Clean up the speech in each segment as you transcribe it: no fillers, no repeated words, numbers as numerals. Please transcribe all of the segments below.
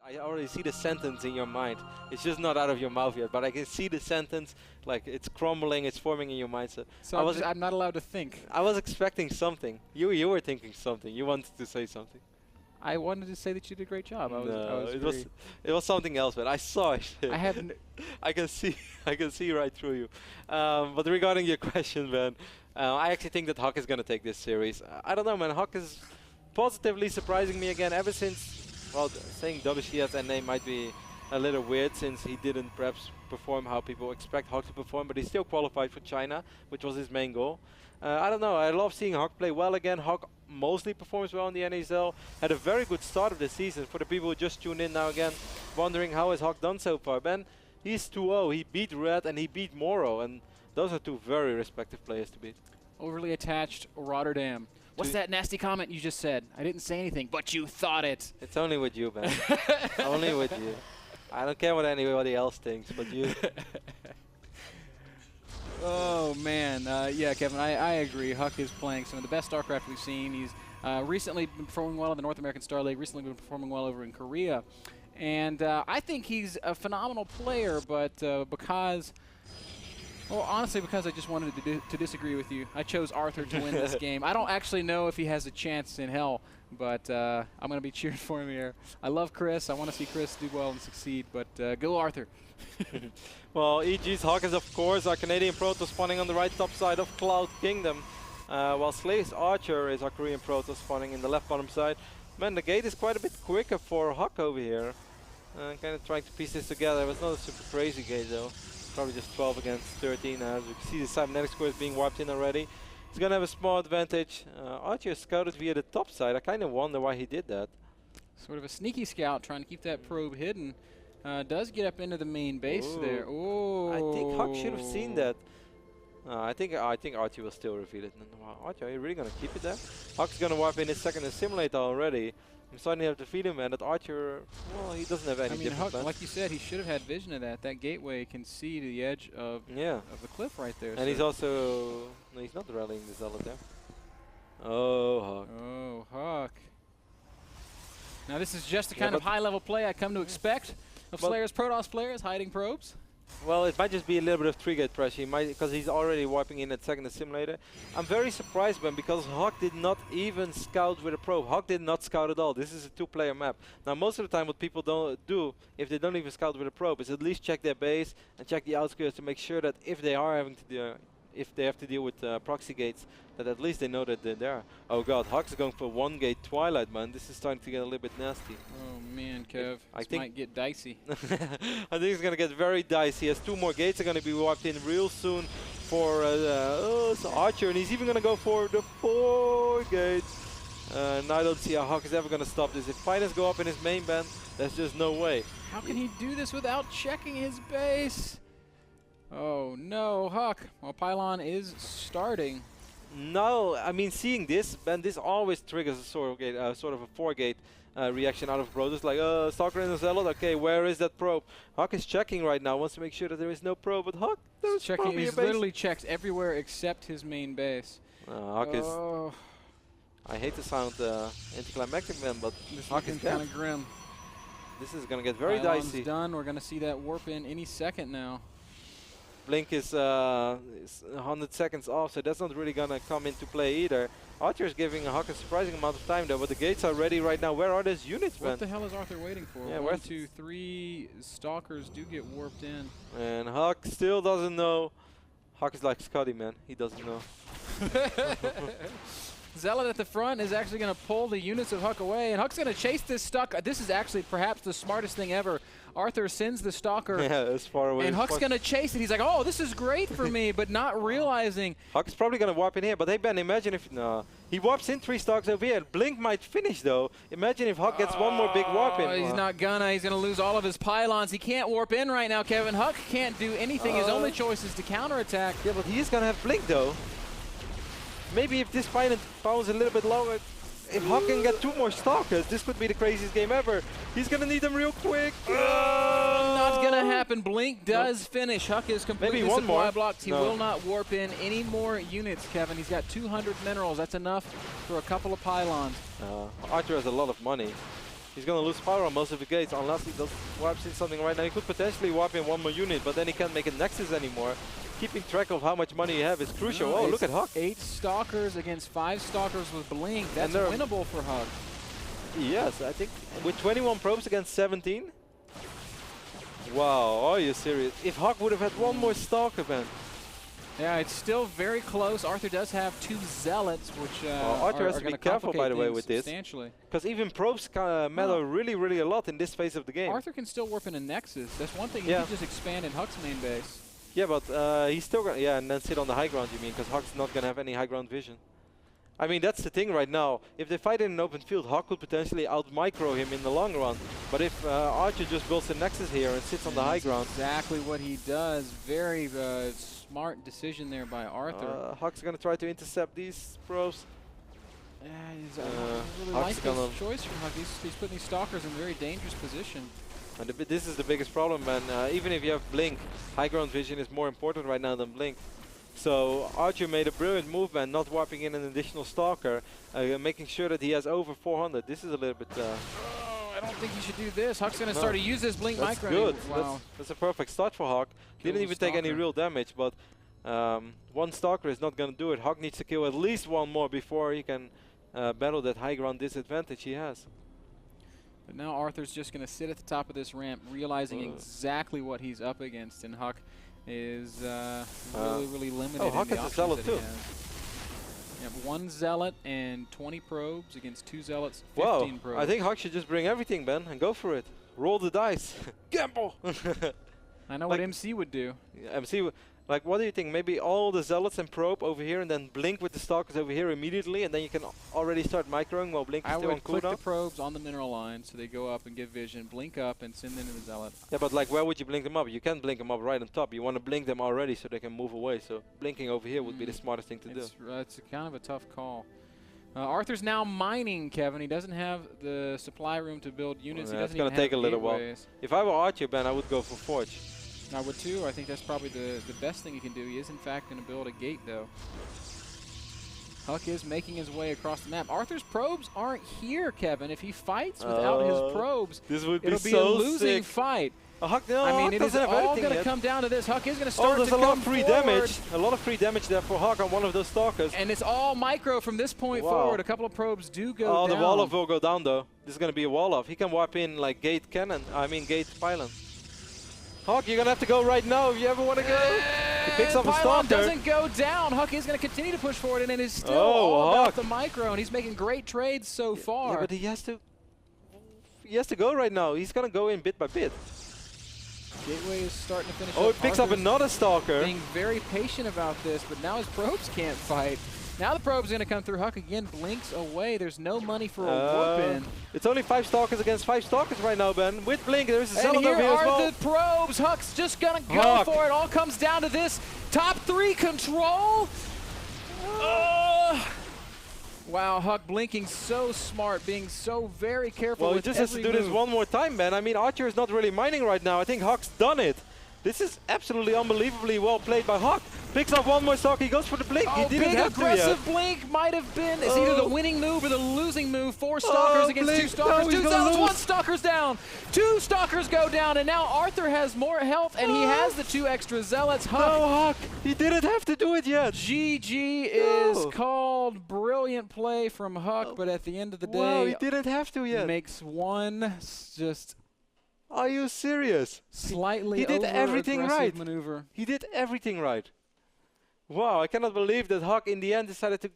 I already see the sentence in your mind. It's just not out of your mouth yet, but I can see the sentence, like it's crumbling, it's forming in your mind. So I'm not allowed to think. I was expecting something. You were thinking something. You wanted to say something. I wanted to say that you did a great job. It was something else, but I saw it. I haven't. I can see right through you. But regarding your question, man, I actually think that HuK is gonna take this series. I don't know, man. HuK is positively surprising me again ever since. Well, saying WCS NA might be a little weird since he didn't perhaps perform how people expect HuK to perform, but he still qualified for China, which was his main goal. I don't know, I love seeing HuK play well again. HuK mostly performs well in the NASL. Had a very good start of the season. For the people who just tuned in now again, wondering how has HuK done so far, Ben, he's 2-0. He beat Red and he beat Moro, and those are two very respective players to beat. Overly attached Rotterdam. What's that nasty comment you just said? I didn't say anything, but you thought it. It's only with you, Ben. Only with you. I don't care what anybody else thinks, but you. Oh, man. Yeah, Kevin, I agree. HuK is playing some of the best StarCraft we've seen. He's recently been performing well in the North American Star League, recently been performing well over in Korea. And I think he's a phenomenal player, but because... Well, honestly, because I just wanted to disagree with you. I chose Arthur to win this game. I don't actually know if he has a chance in hell, but I'm going to be cheering for him here. I love Chris. I want to see Chris do well and succeed, but go Arthur. Well, EG's HuK is, of course, our Canadian Protoss spawning on the right top side of Cloud Kingdom, while Slay's Archer is our Korean Protoss spawning in the left bottom side. Man, the gate is quite a bit quicker for HuK over here. Kind of trying to piece this together. It was not a super crazy gate, though. Probably just 12 against 13. As we can see, the cybernetic score is being wiped in already. He's going to have a small advantage. Archer scouted via the top side. I kind of wonder why he did that. Sort of a sneaky scout trying to keep that probe hidden. Does get up into the main base there. Oh! I think HuK should have seen that. I think Archer will still reveal it. Wow, Archer, are you really going to keep it there? HuK's going to wipe in his second simulator already. I'm starting to have to feed him, man. That Archer, well, he doesn't have any different HuK, like you said, he should have had vision of that. That gateway can see to the edge of the cliff right there. And so he's also, no, he's not rallying the Zealot there. Oh, HuK. Oh, HuK. Now this is just the kind of high-level play I come to expect of Slayer's Protoss players hiding probes. Well, it might just be a little bit of 3-gate pressure. He might, because he's already wiping in that second simulator. I'm very surprised, man, because HuK did not even scout with a probe. HuK did not scout at all. This is a two-player map. Now, most of the time, what people don't do, if they don't even scout with a probe, is at least check their base and check the outskirts to make sure that if they are having to do, if they have to deal with proxy gates, that at least they know that they're there. Oh God, HuK's going for 1-gate Twilight, man. This is starting to get a little bit nasty. Oh man, Kev, this might get dicey. I think it's going to get very dicey as 2 more gates are going to be wiped in real soon for Archer, and he's even going to go for the 4 gates. And I don't see how HuK is ever going to stop this. If fighters go up in his main band, there's just no way. How can he do this without checking his base? Oh no, HuK. Well, Pylon is starting. No, I mean, seeing this, Ben, this always triggers a sort of a 4-gate reaction out of Protoss. Like, Stalker and a Zealot, okay, where is that probe? HuK is checking right now, wants to make sure that there is no probe, but HuK, there's checking. He's literally checked everywhere except his main base. HuK is... I hate to sound anticlimactic, man, but this HuK is kind of grim. This is going to get very dicey. Done. We're going to see that warp in any second now. Blink is 100 seconds off, so that's not really going to come into play either. Archer is giving HuK a surprising amount of time though, but the gates are ready right now. Where are those units, man? What the hell is Arthur waiting for? Yeah, 1, 2, 3 Stalkers do get warped in. And HuK still doesn't know. HuK is like Scotty, man. He doesn't know. Zealot at the front is actually going to pull the units of HuK away, and HuK's going to chase this Stalker. This is actually perhaps the smartest thing ever. Arthur sends the Stalker, as far away, and HuK's going to chase it. He's like, oh, this is great for me, but not realizing. HuK's probably going to warp in here, but hey, Ben, imagine if... No. He warps in 3 Stalkers over here. Blink might finish, though. Imagine if HuK gets one more big warp in. He's not gonna. He's going to lose all of his pylons. He can't warp in right now, Kevin. HuK can't do anything. His only choice is to counterattack. Yeah, but he's going to have Blink, though. Maybe if this pilot powers a little bit lower, if HuK can get 2 more Stalkers, this could be the craziest game ever. He's going to need them real quick. Not going to happen. Blink does finish. HuK is completely supply blocked. He will not warp in any more units, Kevin. He's got 200 minerals. That's enough for a couple of pylons. Archer has a lot of money. He's going to lose power on most of the gates unless he does warps in something right now. He could potentially warp in one more unit, but then he can't make a Nexus anymore. Keeping track of how much money you have is crucial. Oh, look at HuK. 8 Stalkers against 5 Stalkers with Blink. That's winnable for HuK. Yes, I think with 21 probes against 17. Wow, are you serious? If HuK would have had one more Stalker, man. Yeah, it's still very close. Arthur does have 2 Zealots, which Arthur has to be careful, by the way, with this. Because even probes matter really a lot in this phase of the game. Arthur can still warp in a Nexus. That's one thing. He can just expand in HuK's main base. Yeah, but he's still gonna, and then sit on the high ground, you mean, because HuK's not gonna have any high ground vision. I mean, that's the thing right now. If they fight in an open field, HuK could potentially out-micro him in the long run. But if Archer just builds a Nexus here and sits on the high ground... exactly what he does. Very smart decision there by Arthur. HuK's gonna try to intercept these pros. Yeah, he's really like this choice from HuK. He's putting these Stalkers in a very dangerous position. And this is the biggest problem, man. Even if you have Blink, high ground vision is more important right now than Blink. So Archer made a brilliant move, man, not warping in an additional Stalker, making sure that he has over 400. This is a little bit... I don't think he should do this. HuK's going to start to use this Blink That's micro. Good. Wow. That's a perfect start for HuK. Didn't even take any real damage, but one Stalker is not going to do it. HuK needs to kill at least one more before he can battle that high ground disadvantage he has. But now Arthur's just going to sit at the top of this ramp, realizing exactly what he's up against, and HuK is really limited. Oh, HuK has a Zealot too. You have 1 Zealot and 20 probes against 2 Zealots, wow, 15 probes. I think HuK should just bring everything, Ben, and go for it. Roll the dice. Gamble! I know what MC would do. Yeah, MC, like, what do you think? Maybe all the Zealots and probe over here, and then Blink with the Stalkers over here immediately, and then you can already start microing while Blink is still on cooldown? I would click the probes on the mineral line, so they go up and give vision, blink up, and send them to the Zealot. Yeah, but like, where would you blink them up? You can't blink them up right on top. You want to blink them already so they can move away. So blinking over here would be the smartest thing to do. It's kind of a tough call. Arthur's now mining, Kevin. He doesn't have the supply room to build units. He doesn't it's going to take a little while. If I were Archer, Ben, I would go for Forge. I would too. I think that's probably the best thing he can do. He is in fact going to build a gate though. HuK is making his way across the map. Arthur's probes aren't here, Kevin. If he fights without his probes, it'll be a losing fight. HuK, no, I mean, it is all going to come down to this. HuK is going to start to come forward. There's a lot of free damage. A lot of free damage there for HuK on one of those Stalkers. And it's all micro from this point forward. A couple of probes do go down. Oh, the Wall-Off will go down though. This is going to be a Wall-Off. He can warp in like gate cannon. I mean gate pylon. HuK, you're going to have to go right now if you ever want to go. He picks up a Stalker. Doesn't go down. HuK is going to continue to push forward, and it is still all about the micro, and he's making great trades so far. Yeah, but he has to go right now. He's going to go in bit by bit. Gateway is starting to finish he picks up another Stalker. Being very patient about this, but now his probes can't fight. Now the probe's going to come through. HuK again blinks away. There's no money for a warp in. It's only 5 Stalkers against 5 Stalkers right now, Ben. With Blink, there's a Zealot over here as well. And here are the probes. HuK's just going to go for it. All comes down to this. Top 3 control. Wow, HuK blinking so smart, being so very careful with he just has to do this one more time, man. I mean, Archer is not really mining right now. I think HuK's done it. This is absolutely unbelievably well played by HuK. Picks up one more Stalker, he goes for the Blink. He didn't have to yet. Aggressive Blink might have been. It's either the winning move or the losing move. 4 Stalkers against Blink. 2 Stalkers. No, 2 Zealots, 1 Stalker's down. 2 Stalkers go down, and now Arthur has more health, and he has the 2 extra Zealots. HuK, he didn't have to do it yet. GG is called. Brilliant play from HuK, but at the end of the day, he didn't have to yet. Makes one just... Are you serious? Slightly he did everything right. Maneuver. He did everything right. Wow, I cannot believe that HuK in the end decided to...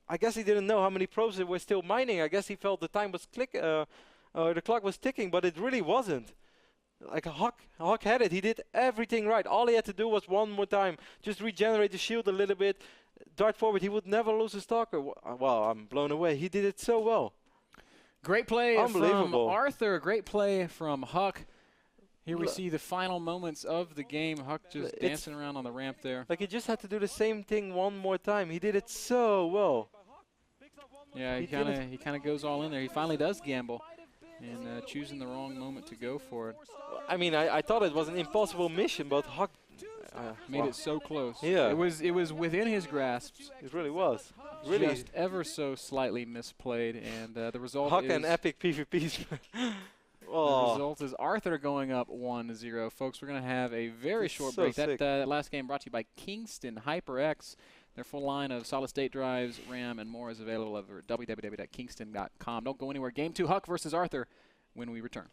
I guess he didn't know how many probes they were still mining. I guess he felt the time was the clock was ticking, but it really wasn't. Like HuK had it. He did everything right. All he had to do was one more time. Just regenerate the shield a little bit. Dart forward. He would never lose a Stalker. Wow, I'm blown away. He did it so well. Great play from Arthur. Great play from HuK. Here we see the final moments of the game. HuK just dancing around on the ramp there. Like he just had to do the same thing one more time. He did it so well. Yeah, he kind of goes all in there. He finally does gamble, and choosing the wrong moment to go for it. I mean, I thought it was an impossible mission, but HuK Made it so close. Yeah. It was within his grasp. It really was. Really. Just ever so slightly misplayed, and the result HuK is and epic PvPs. the result is Arthur going up 1-0. Folks, we're going to have a very short break. That last game brought to you by Kingston HyperX. Their full line of solid-state drives, RAM, and more is available over at www.kingston.com. Don't go anywhere. Game 2, HuK versus Arthur when we return.